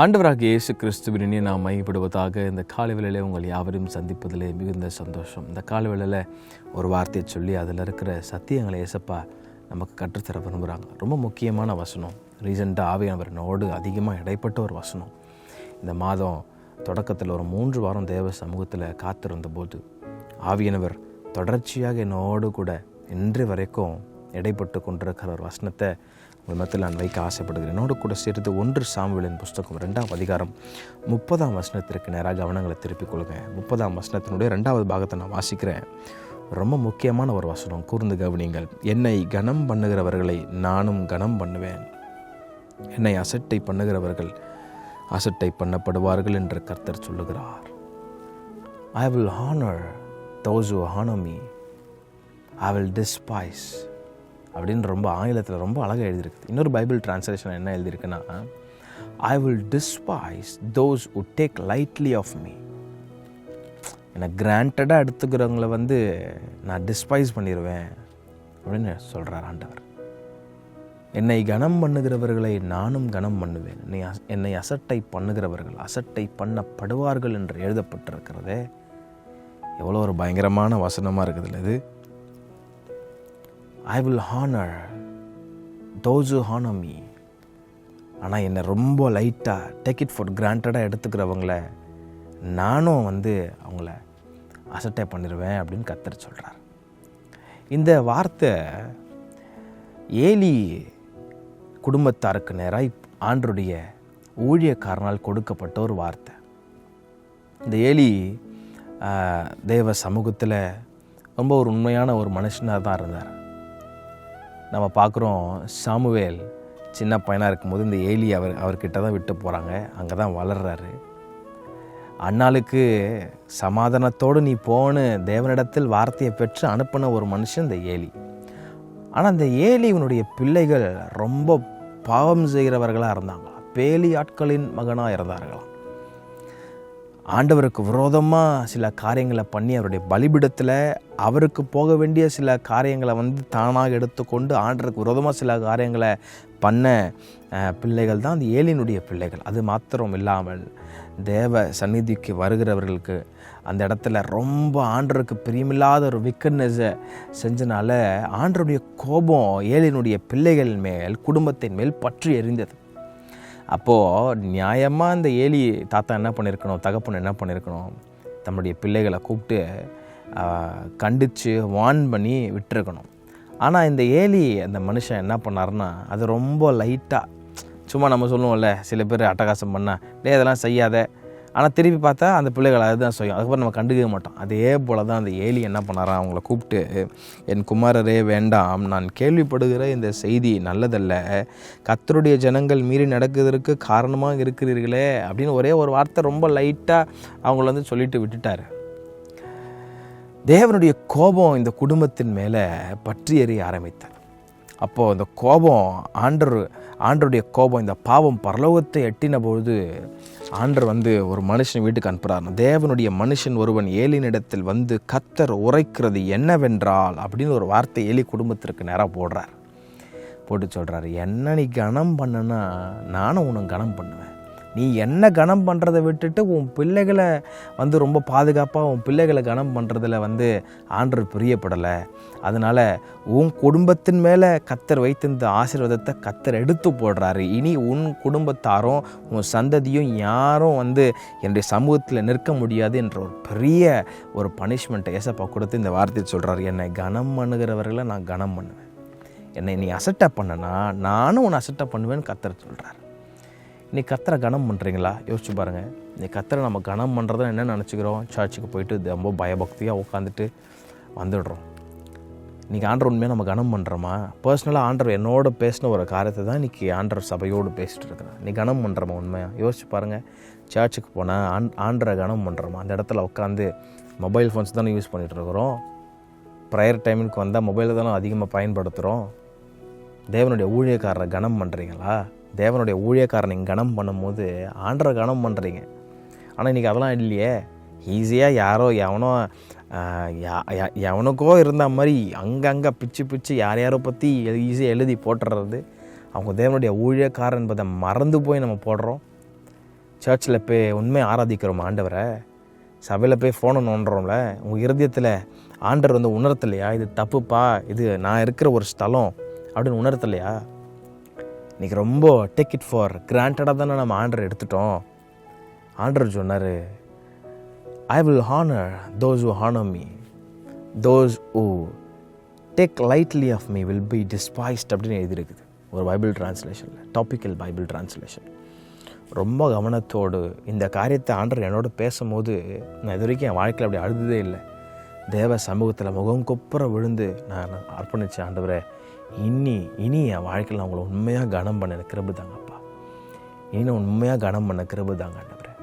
ஆண்டவராகிய இயேசு கிறிஸ்துவின் இனிய நாம் மையப்படுவதாக இந்த காலை வேளையிலே உங்கள் யாவரையும் சந்திப்பதிலே மிகுந்த சந்தோஷம். இந்த காலை வேளையில் ஒரு வார்த்தையை சொல்லி அதில் இருக்கிற சத்தியங்களை ஏசப்பா நமக்கு கற்றுத்தர விரும்புகிறாங்க. ரொம்ப முக்கியமான வசனம். ரீசெண்டாக ஆவியானவரோடு அதிகமாக இடைப்பட்ட ஒரு வசனம். இந்த மாதம் தொடக்கத்தில் ஒரு 3 வாரம் தேவ சமூகத்தில் காத்திருந்த போது ஆவியானவர் தொடர்ச்சியாக என்னோடு கூட இன்று வரைக்கும் இடைப்பட்டு கொண்டிருக்கிற ஒரு வசனத்தை உங்கள் மத்தியில் நான் வைக்க ஆசைப்படுகிறேன். என்னோடு கூட சேர்த்து 1 சாமுவேலின் புஸ்தகம் 2ஆம் அதிகாரம் 30ஆம் வசனத்திற்கு நேராக கவனங்களை திருப்பிக் கொள்ளுங்க. 30ஆம் வசனத்தினுடைய 2வது பாகத்தை நான் வாசிக்கிறேன். ரொம்ப முக்கியமான ஒரு வசனம், கூர்ந்து கவனிங்கள். என்னை கனம் பண்ணுகிறவர்களை நானும் கனம் பண்ணுவேன், என்னை அசட்டை பண்ணுகிறவர்கள் அசட்டை பண்ணப்படுவார்கள் என்று கர்த்தர் சொல்லுகிறார். I will honor those who honor me, I will despise அப்படின்னு ரொம்ப ஆங்கிலத்தில் ரொம்ப அழகாக எழுதியிருக்குது. இன்னொரு பைபிள் டிரான்ஸ்லேஷன் என்ன எழுதியிருக்குன்னா, I will despise those who take lightly of me. என்னை கிராண்டடாக எடுத்துக்கிறவங்கள நான் டிஸ்பைஸ் பண்ணிடுவேன் அப்படின்னு சொல்கிறார் ஆண்டவர். என்னை கனம் பண்ணுகிறவர்களை நானும் கனம் பண்ணுவேன், என்னை அசட்டை பண்ணுகிறவர்கள் அசட்டை பண்ணப்படுவார்கள் என்று எழுதப்பட்டிருக்கிறதே. எவ்வளோ ஒரு பயங்கரமான வசனமாக இருக்குதுல்ல இது. I will honor those who honor me. ஆனால் என்னை ரொம்ப லைட்டாக டேக் இட் ஃபார் கிராண்டடாக எடுத்துக்கிறவங்கள நானும் அவங்கள அசட்டை பண்ணிடுவேன் அப்படின்னு கர்த்தர் சொல்கிறார். இந்த வார்த்தை ஏலி குடும்பத்தாருக்கு நேராக ஆண்டருடைய ஊழியக்காரனால் கொடுக்கப்பட்ட ஒரு வார்த்தை. இந்த ஏலி தேவ சமூகத்தில் ரொம்ப ஒரு உண்மையான ஒரு மனுஷனாக தான் இருந்தார். நம்ம பார்க்குறோம், சாமுவேல் சின்ன பையனாக இருக்கும்போது இந்த ஏலி அவர்கிட்ட தான் விட்டு போகிறாங்க. அங்கே தான் வளர்கிறாரு. அன்னாளுக்கு சமாதானத்தோடு நீ போன்னு தேவனிடத்தில் வார்த்தையை பெற்று அனுப்பின ஒரு மனுஷன் இந்த ஏலி. ஆனால் அந்த ஏலியினுடைய பிள்ளைகள் ரொம்ப பாவம் செய்கிறவர்களாக இருந்தாங்களாம், பேலி ஆட்களின் மகனாக இருந்தார்களாம். ஆண்டவருக்கு விரோதமாக சில காரியங்களை பண்ணி அவருடைய பலிபீடத்தில் அவருக்கு போக வேண்டிய சில காரியங்களை தானாக எடுத்துக்கொண்டு ஆண்டவருக்கு விரோதமாக சில காரியங்களை பண்ண பிள்ளைகள் தான் அந்த ஏலியினுடைய பிள்ளைகள். அது மாத்திரம் இல்லாமல் தேவ சந்நிதிக்கு வருகிறவர்களுக்கு அந்த இடத்துல ரொம்ப ஆண்டவருக்கு பிரியமில்லாத ஒரு விக்கட்னஸை செஞ்சனால ஆண்டவருடைய கோபம் ஏலியினுடைய பிள்ளைகள் மேல், குடும்பத்தின் மேல் பற்றி எரிந்தது. அப்போது நியாயமாக இந்த ஏலி தாத்தா என்ன பண்ணியிருக்கணும், தகப்பன் என்ன பண்ணியிருக்கணும், தம்முடைய பிள்ளைகளை கூப்பிட்டு கண்டித்து வார்ன் பண்ணி விட்டுருக்கணும். ஆனால் இந்த ஏலி அந்த மனுஷன் என்ன பண்ணாருன்னா, அது ரொம்ப லைட்டாக சும்மா நம்ம சொல்லுவோம்ல, சில பேர் அட்டகாசம் பண்ணால் இதெல்லாம் செய்யாத, ஆனால் திருப்பி பார்த்தா அந்த பிள்ளைகள் அதுதான் செய்யும். அதுக்கப்புறம் நம்ம கண்டுக்கவே மாட்டோம். அதே போல் தான் அந்த ஏலி என்ன பண்ணாராம், அவங்கள கூப்பிட்டு, என் குமாரரே வேண்டாம், நான் கேள்விப்படுகிற இந்த செய்தி நல்லதல்ல, கர்த்தருடைய ஜனங்கள் மீறி நடக்கிறதுக்கு காரணமாக இருக்கிறீர்களே அப்படின்னு ஒரே ஒரு வார்த்தை ரொம்ப லைட்டாக அவங்கள சொல்லிட்டு விட்டுட்டார். தேவனுடைய கோபம் இந்த குடும்பத்தின் மேலே பற்றி எறிய ஆரம்பித்தார். அப்போது இந்த கோபம் ஆண்டருடைய கோபம், இந்த பாவம் பரலோகத்தை எட்டின பொழுது ஆண்டர் ஒரு மனுஷன் வீட்டுக்கு அனுப்புகிறார். தேவனுடைய மனுஷன் ஒருவன் ஏலியினிடத்தில் கர்த்தர் உரைக்கிறது என்னவென்றால் அப்படின்னு ஒரு வார்த்தை ஏலி குடும்பத்திற்கு நேராக போட்டு சொல்கிறாரு, என்ன நீ கனம் பண்ணுனா நானும் உனக்கு கனம் பண்ணுவேன். நீ என்ன கனம் பண்ணுறதை விட்டுட்டு உன் பிள்ளைகளை ரொம்ப பாதுகாப்பாக உன் பிள்ளைகளை கனம் பண்ணுறதில் ஆண்டவர் பிரியப்படலை. அதனால் உன் குடும்பத்தின் மேலே கர்த்தர் வைத்திருந்த ஆசீர்வாதத்தை கர்த்தர் எடுத்து போடுறாரு. இனி உன் குடும்பத்தாரும் உன் சந்ததியும் யாரும் என்னுடைய சமூகத்தில் நிற்க முடியாது என்ற ஒரு பெரிய ஒரு பனிஷ்மெண்ட்டை ஏசப்பா கொடுத்து இந்த வார்த்தையை சொல்கிறாரு, என்னை கனம் பண்ணுகிறவர்களை நான் கனம் பண்ணுவேன், என்னை நீ அசட்டை பண்ணனா நானும் உன்னை அசட்டை பண்ணுவேன்னு கர்த்தர் சொல்கிறார். நீ கர்த்தரை கனம் பண்ணுறீங்களா? யோசிச்சு பாருங்கள். நீ கர்த்தரை நம்ம கனம் பண்ணுறத என்ன நினச்சிக்கிறோம், சர்ச்சுக்கு போயிட்டு ரொம்ப பயபக்தியாக உட்காந்துட்டு வந்துடுறோம். இன்றைக்கி ஆண்டவர் உண்மையாக நம்ம கனம் பண்ணுறோமா? பர்சனலாக ஆண்டவர் என்னோட பேசின ஒரு காரியத்தை தான் இன்றைக்கி ஆண்டவர் சபையோடு பேசிட்டு இருக்கிறேன். நீ கனம் பண்ணுறோமா? உண்மையாக யோசிச்சு பாருங்கள். சர்ச்சுக்கு போனால் ஆண்டரை கனம் பண்ணுறோமா? அந்த இடத்துல உட்காந்து மொபைல் ஃபோன்ஸ் தானே யூஸ் பண்ணிகிட்டு இருக்கிறோம். ப்ரேயர் டைமுக்கு வந்தால் மொபைலை தானே அதிகமாக பயன்படுத்துகிறோம். தேவனுடைய ஊழியக்காரரை கனம் பண்ணுறீங்களா? தேவனுடைய ஊழியக்காரனை கனம் பண்ணும்போது ஆண்டரை கனம் பண்ணுறீங்க. ஆனால் இன்றைக்கி அதெல்லாம் இல்லையே. ஈஸியாக யாரோ எவனுக்கோ இருந்த மாதிரி அங்கங்கே பிச்சு யாரையாரோ பற்றி ஈஸியாக எழுதி போட்டுறது. அவங்க தேவனுடைய ஊழியக்காரன் என்பதை மறந்து போய் நம்ம போடுறோம். சர்ச்சில் போய் உண்மையை ஆராதிக்கிறோம் ஆண்டவரை, சபையில் போய் ஃபோனை நோண்டுறோம்ல, உங்கள் இருதயத்தில் ஆண்டவர் வந்து உணர்த்தலையா? இது தப்புப்பா, இது நான் இருக்கிற ஒரு ஸ்தலம் அப்படின்னு உணர்த்தலையா? இன்றைக்கி ரொம்ப டேக் இட் ஃபார் கிராண்டடாக தானே நம்ம ஆண்டரை எடுத்துட்டோம். ஆண்டவர் சொன்னார், I will honour those who honour me, those who take lightly of me will be despised அப்படின்னு எழுதியிருக்குது ஒரு பைபிள் டிரான்ஸ்லேஷனில், டாபிக்கல் பைபிள் டிரான்ஸ்லேஷன். ரொம்ப கவனத்தோடு இந்த காரியத்தை ஆண்டவர் என்னோட பேசும்போது நான் இது வரைக்கும் என் வாழ்க்கையில் அப்படி அழுததே இல்லை. தேவ சமூகத்தில் முகம் கொப்புற விழுந்து நான் அர்ப்பணித்தேன். ஆண்டவரே, இனி என் வாழ்க்கையில் நான் உங்களை உண்மையாக கனம் பண்ண கிருபை தாங்கப்பா, இனி உண்மையாக கனம் பண்ண கிருபை தாங்க ஆண்டவரே.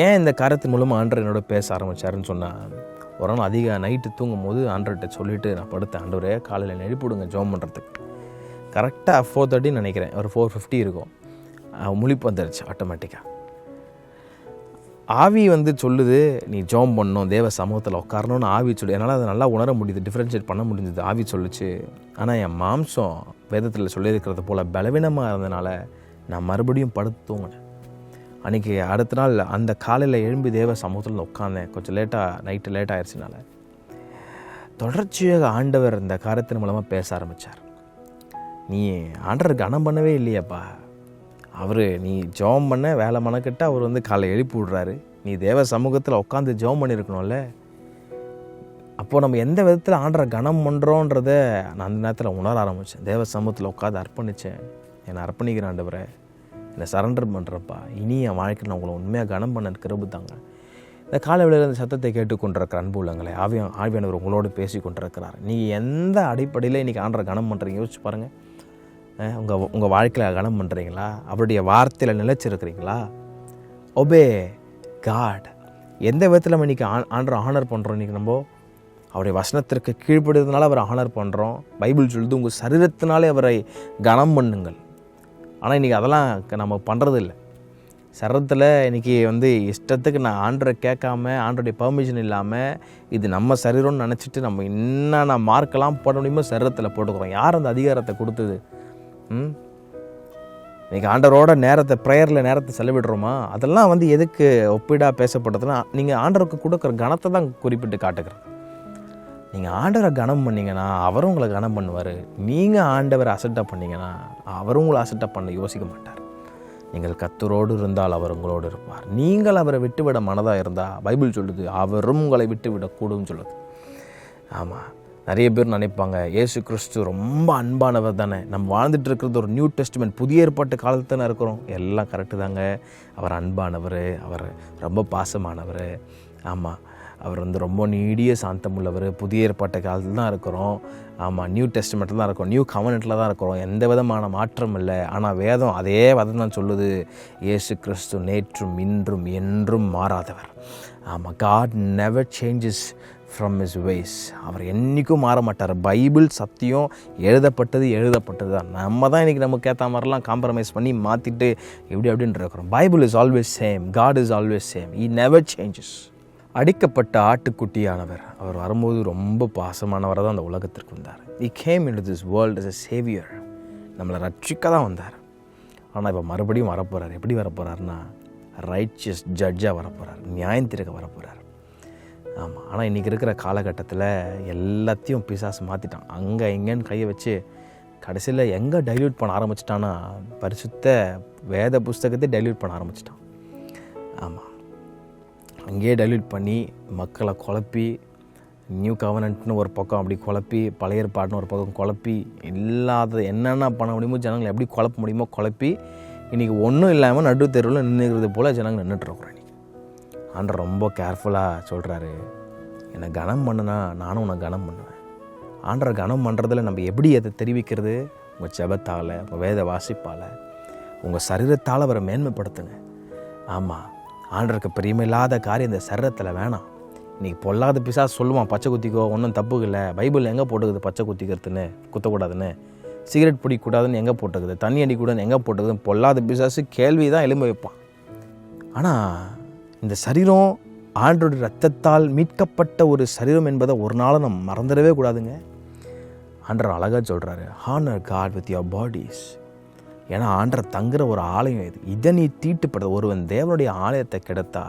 ஏன் இந்த காரியத்தின் மூலமாக ஆண்டவர் என்னோட பேச ஆரம்பித்தாருன்னு சொன்னால், ஒரு நாள் அதிக நைட்டு தூங்கும் போது ஆண்டவர்கிட்ட சொல்லிவிட்டு நான் படுத்தேன். ஆண்டவரே, காலையில் எழுப்பிவிடுங்க ஜெபம் பண்ணுறதுக்கு. கரெக்டாக 4:30 நினைக்கிறேன், ஒரு 4:50 இருக்கும். முழிப்பு வந்துடுச்சு ஆட்டோமேட்டிக்காக. ஆவி வந்து சொல்லுது, நீ ஜெபம் பண்ணணும், தேவ சமூகத்தில் உட்காரணும்னு ஆவி சொல்லு. என்னால் அதை நல்லா உணர முடியுது, டிஃப்ரென்ஷியேட் பண்ண முடிஞ்சது. ஆவி சொல்லிச்சு. ஆனால் என் மாம்சம் வேதத்தில் சொல்லியிருக்கிறது போல் பலவீனமாக இருந்தனால நான் மறுபடியும் படுத்து தூங்கினேன். அன்றைக்கி அடுத்த நாள் அந்த காலையில் எழும்பி தேவ சமூகத்தில் உட்காந்தேன். கொஞ்சம் நைட்டு லேட் ஆயிடுச்சுனால தொடர்ச்சியாக ஆண்டவர் இந்த காரியத்தின் மூலமாக பேச ஆரம்பித்தார். நீ ஆண்டவர் கனம் பண்ணவே இல்லையாப்பா, நீ ஜெபம் பண்ண வேலை மனக்கிட்ட அவர் வந்து காலை எழுப்பி விடுறாரு. நீ தேவ சமூகத்தில் உட்காந்து ஜெபம் பண்ணியிருக்கணும்ல. அப்போது நம்ம எந்த விதத்தில் ஆண்டரை கனம் பண்ணுறோன்றத நான் அந்த நேரத்தில் உணர ஆரம்பித்தேன். தேவ சமூகத்தில் உட்காந்து அர்ப்பணித்தேன். என்னை அர்ப்பணிக்கிற ஆண்டவரை, என்னை சரண்டர் பண்ணுறப்பா, இனி என் வாழ்க்கையில் நான் உங்களை உண்மையாக கனம் பண்ண கிருபை தாங்க. இந்த காலை வேளையில் இந்த சத்தத்தை கேட்டு கொண்டிருக்கிற அன்பு உள்ளங்களே, ஆவியானவர் உங்களோடு பேசி கொண்டிருக்கிறார். நீங்கள் எந்த அடிப்படையில் இன்றைக்கி ஆண்டரை கனம் பண்ணுறீங்க யோசிச்சு பாருங்கள். உங்கள் வாழ்க்கையில் கனம் பண்ணுறீங்களா? அவருடைய வார்த்தையில் நிலைச்சிருக்கிறீங்களா? Obey God. எந்த விதத்தில் நம்ம இன்றைக்கி ஆண்டரை ஆனர் பண்ணுறோம்? இன்றைக்கி நம்ம அவருடைய வசனத்திற்கு கீழ்ப்படுறதுனால அவரை ஆனர் பண்ணுறோம். பைபிள் சொல்லுது, உங்கள் சரீரத்தினாலே அவரை கனம் பண்ணுங்கள். ஆனால் இன்றைக்கி அதெல்லாம் நம்ம பண்ணுறது இல்லை. சரீரத்தில் இன்றைக்கி வந்து இஷ்டத்துக்கு நான் ஆண்டரை கேட்காம, ஆண்டருடைய பெர்மிஷன் இல்லாமல் இது நம்ம சரீரம்னு நினச்சிட்டு நம்ம என்னென்ன மார்க்கெல்லாம் போட முடியுமோ சரீரத்தில் போட்டுக்கிறோம். யார் அந்த அதிகாரத்தை கொடுத்தது? இன்றைக்கி ஆண்டவரோட ப்ரேயரில் நேரத்தை செலவிடுறோமா? அதெல்லாம் வந்து எதுக்கு ஒப்பிடாக பேசப்பட்டதுன்னா, நீங்கள் ஆண்டவருக்கு கொடுக்குற கனத்தை தான் குறிப்பிட்டு காட்டுக்கிறேன். நீங்கள் ஆண்டவரை கனம் பண்ணிங்கன்னா அவரும் உங்களை கனம் பண்ணுவார். நீங்கள் ஆண்டவரை அசட்டாக பண்ணிங்கன்னா அவரும் உங்களை அசட்டாக பண்ண யோசிக்க மாட்டார். நீங்கள் கர்த்தரோடு இருந்தால் அவர் உங்களோடு இருப்பார். நீங்கள் அவரை விட்டுவிட மனதாக இருந்தால் பைபிள் சொல்லுது, அவரும் உங்களை விட்டுவிடக்கூடும் சொல்லுது. ஆமாம், நிறைய பேர் நினைப்பாங்க இயேசு கிறிஸ்து ரொம்ப அன்பானவர் தானே, நம்ம வாழ்ந்துட்டு இருக்கிறது ஒரு நியூ டெஸ்ட்மென்ட் புதிய ஏற்பாட்டு காலத்தில் தானே இருக்கிறோம். எல்லாம் கரெக்டு தாங்க. அவர் அன்பானவர், அவர் ரொம்ப பாசமானவர். ஆமாம், அவர் வந்து ரொம்ப நீடிய சாந்தமுள்ளவர். புதிய ஏற்பாட்டு காலத்தில் தான் இருக்கிறோம். ஆமாம், நியூ டெஸ்ட்மெண்ட்டில் தான் இருக்கிறோம், நியூ கவர்னெண்ட்டில் தான் இருக்கிறோம். எந்த விதமான மாற்றம் இல்லை. ஆனால் வேதம் அதே வதம் தான் சொல்லுது, இயேசு கிறிஸ்து நேற்றும் இன்றும் என்றும் மாறாதவர். ஆமாம், God never changes from his ways. அவர் என்றைக்கும் மாற மாட்டார். பைபிள் சத்தியம், எழுதப்பட்டது தான். நம்ம தான் இன்றைக்கி நமக்கு ஏற்ற மாதிரிலாம் காம்ப்ரமைஸ் பண்ணி மாற்றிட்டு எப்படின்னு இருக்கிறோம். Bible is always same, God is always same, he never changes. அடிக்கப்பட்ட ஆட்டுக்குட்டியானவர், அவர் வரும்போது ரொம்ப பாசமானவராக தான் அந்த உலகத்திற்கு வந்தார். He came into this world as a savior. நம்மளை ரட்சிக்க தான் வந்தார். ஆனால் இப்போ மறுபடியும் வரப்போகிறார். எப்படி வரப்போகிறாருன்னா, ரைச்சியஸ் ஜட்ஜாக வரப்போகிறார், நியாயம் தீர்க்க வரப்போகிறார். ஆமாம், ஆனால் இன்றைக்கி இருக்கிற காலகட்டத்தில் எல்லாத்தையும் பிசாசு மாற்றிட்டான். அங்கே இங்கேன்னு கையை வச்சு கடைசியில் எங்கே டைல்யூட் பண்ண ஆரம்பிச்சிட்டான்னா, பரிசுத்த வேத புஸ்தகத்தை டைல்யூட் பண்ண ஆரம்பிச்சிட்டான். ஆமாம், அங்கேயே டைல்யூட் பண்ணி மக்களை குழப்பி, நியூ கவர்னன்ட்னு ஒரு பக்கம் அப்படி குழப்பி, பழைய ஏற்பாடுன்னு ஒரு பக்கம் குழப்பி, இல்லாத என்னென்ன பண்ண முடியுமோ ஜனங்களை எப்படி குழப்ப முடியுமோ குழப்பி, இன்றைக்கி ஒன்றும் இல்லாமல் நடு தெருவில் நின்றுக்கிறது போல் ஜனங்கள் நின்றுட்டுருக்குறோம். இன்றைக்கி ஆண்டவர் ரொம்ப கேர்ஃபுல்லாக சொல்கிறாரு, என்னை கனம் பண்ணுனா நானும் உன்னை கனம் பண்ணுவேன். ஆண்டரை கனம் பண்ணுறதில் நம்ம எப்படி அதை தெரிவிக்கிறது? உங்கள் ஜெபத்தால், உங்கள் வேத வாசிப்பால், உங்கள் சரீரத்தால் அவரை மேன்மைப்படுத்துங்க. ஆமாம், ஆண்டருக்கு பிரியமில்லாத காரியம் இந்த சரீரத்தில் வேணாம். இன்றைக்கி பொல்லாத பிசாசு சொல்லுவான், பச்சை குத்திக்கோ, ஒன்றும் தப்பு இல்லை. பைபிள் எங்கே போட்டுக்குது பச்சை குத்திக்கிறதுன்னு, குத்தக்கூடாதுன்னு? சிகரெட் பிடிக்கக்கூடாதுன்னு எங்கே போட்டுக்குது? தண்ணி அடிக்கூடாதுன்னு எங்கே போட்டுக்குதுன்னு பொல்லாத பிசாசு கேள்வி தான் எழும்ப வைப்பான். ஆனால் இந்த சரீரம் ஆண்டோட இரத்தத்தால் மீட்கப்பட்ட ஒரு சரீரம் என்பதை ஒரு நாளும் நம்ம மறந்துடவே கூடாதுங்க. ஆண்டவர் அழகாக சொல்கிறாரு, honour God with your bodies. ஏன்னா ஆண்டவர் தங்குற ஒரு ஆலயம் இது. இதை நீ தீட்டுப்படுத்த, ஒருவன் தேவனுடைய ஆலயத்தை கெடுத்தா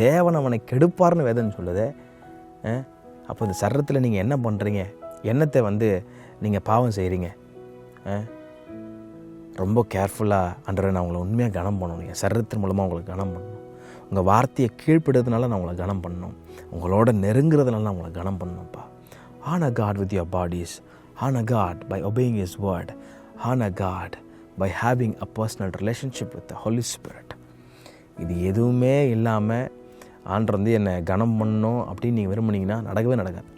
தேவன் அவனை கெடுப்பார்னு வேதம் சொல்லுதே. அப்போ இந்த சரீரத்தில் நீங்கள் என்ன பண்ணுறீங்க, என்னத்தை நீங்கள் பாவம் செய்கிறீங்க? ரொம்ப கேர்ஃபுல்லாக ஆண்டவரே நான் உங்களை உண்மையாக கனம் பண்ணணும், என் சரீரத்தின் மூலமாக உங்களுக்கு கனம் பண்ணணும், உங்கள் வார்த்தையை கீழ்ப்படுறதுனால நான் உங்களை கனம் பண்ணணும், உங்களோட நெருங்குறதுனால நான் உங்களை கனம் பண்ணணும்ப்பா. Honor God with your bodies. Honor God by obeying His word. Honor God by having a personal relationship with the Holy Spirit. இது எதுவுமே இல்லாமல் ஆண்டவர் என்னை கனம் பண்ணணும் அப்படின்னு நீங்கள் விரும்புனீங்கன்னா நடக்கவே நடக்காது.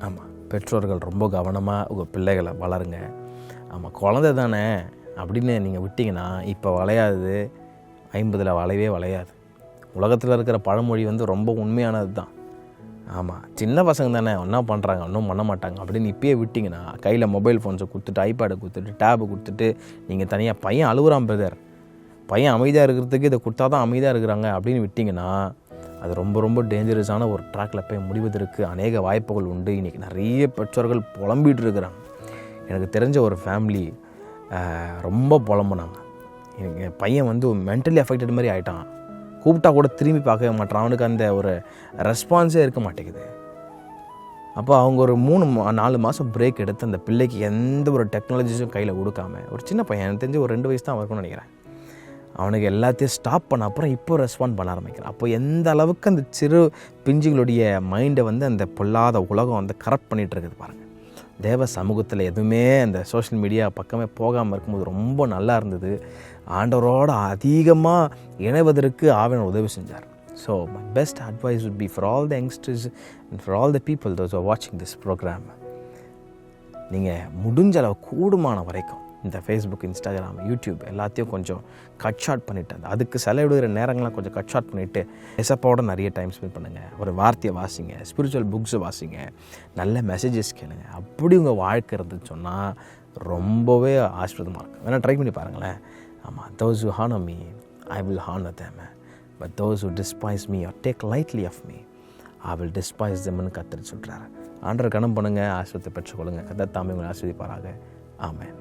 ஆமாம், பெற்றோர்கள் ரொம்ப கவனமாக உங்கள் பிள்ளைகளை வளருங்க. ஆமாம், குழந்தை தானே அப்படின்னு நீங்கள் விட்டிங்கன்னா இப்போ வளையாது, 50 வளையவே வளையாது. உலகத்தில் இருக்கிற பழமொழி ரொம்ப உண்மையானது தான். ஆமாம், சின்ன பசங்க தானே ஒன்றா பண்ணுறாங்க, ஒன்றும் பண்ண மாட்டாங்க அப்படின்னு இப்பயே விட்டிங்கன்னா, கையில் மொபைல் ஃபோன்ஸை கொடுத்துட்டு, ஐபேடை கொடுத்துட்டு, டேபை கொடுத்துட்டு, நீங்கள் தனியாக பையன் அழுகுறான் பிரதர், பையன் அமைதியாக இருக்கிறதுக்கு இதை கொடுத்தா தான் அமைதியாக இருக்கிறாங்க அப்படின்னு விட்டிங்கன்னா, அது ரொம்ப ரொம்ப டேஞ்சரஸான ஒரு ட்ராக்கில் போய் முடிவதற்கு அநேக வாய்ப்புகள் உண்டு. இன்றைக்கி நிறைய பெற்றோர்கள் புலம்பிகிட்டு இருக்கிறாங்க. எனக்கு தெரிஞ்ச ஒரு ஃபேமிலி ரொம்ப புலம்புனாங்க. என் பையன் மென்டலி அஃபெக்டட் மாதிரி ஆகிட்டான், கூப்பிட்டா கூட திரும்பி பார்க்கவே மாட்டான், அவனுக்கு அந்த ஒரு ரெஸ்பான்ஸே இருக்க மாட்டேங்குது. அப்போ அவங்க ஒரு 3-4 மாதம் பிரேக் எடுத்து அந்த பிள்ளைக்கு எந்த ஒரு டெக்னாலஜிஸும் கையில் கொடுக்காம, ஒரு சின்ன பையன், எனக்கு தெரிஞ்சு ஒரு 2 வயசு தான் இருக்கும்னு நினைக்கிறேன், அவனுக்கு எல்லாத்தையும் ஸ்டாப் பண்ண அப்புறம் இப்போ ரெஸ்பாண்ட் பண்ண ஆரம்பிக்கிறான். அப்போ எந்த அளவுக்கு அந்த சிறு பிஞ்சுகளுடைய மைண்டை அந்த பொல்லாத உலகம் கரப்ட் பண்ணிகிட்டு இருக்குது பாருங்கள். தேவ சமூகத்தில் எதுவுமே அந்த சோஷியல் மீடியா பக்கமே போகாமல் இருக்கும்போது ரொம்ப நல்லா இருந்தது. ஆண்டவரோடு அதிகமாக இணைவதற்கு ஆவியானவர் உதவி செஞ்சார். So my best advice would be for all the youngsters and for all the people those who are watching this program, நீங்கள் முடிஞ்ச அளவு கூடுமான வரைக்கும் இந்த ஃபேஸ்புக், இன்ஸ்டாகிராம், யூடியூப் எல்லாத்தையும் கொஞ்சம் கட் ஷார்ட் பண்ணிவிட்டு, அதுக்கு செலவிடுகிற நேரங்கள்லாம் கொஞ்சம் கட் ஷார்ட் பண்ணிவிட்டு எசப்போட நிறைய டைம் ஸ்பெண்ட் பண்ணுங்கள். ஒரு வார்த்தையை வாசிங்க, ஸ்பிரிச்சுவல் புக்ஸை வாசிங்க, நல்ல மெசேஜஸ் கேளுங்க. அப்படி உங்கள் வாழ்க்கை இருந்துன்னு சொன்னால் ரொம்பவே ஆசீர்வாதமாக இருக்கும். வேணால் ட்ரை பண்ணி பாருங்களேன். ஆமாம், those who honor me, I will honor them. But those who despise me or take lightly of me, I will despise them ன்னு கர்த்தர் சொல்கிறார். ஆண்டவரை கனம் பண்ணுங்கள், ஆசீர்வாதத்தை பெற்றுக்கொள்ளுங்கள். கர்த்தர் தாமே உங்களை ஆசீர்வதிப்பாராக. ஆமென்.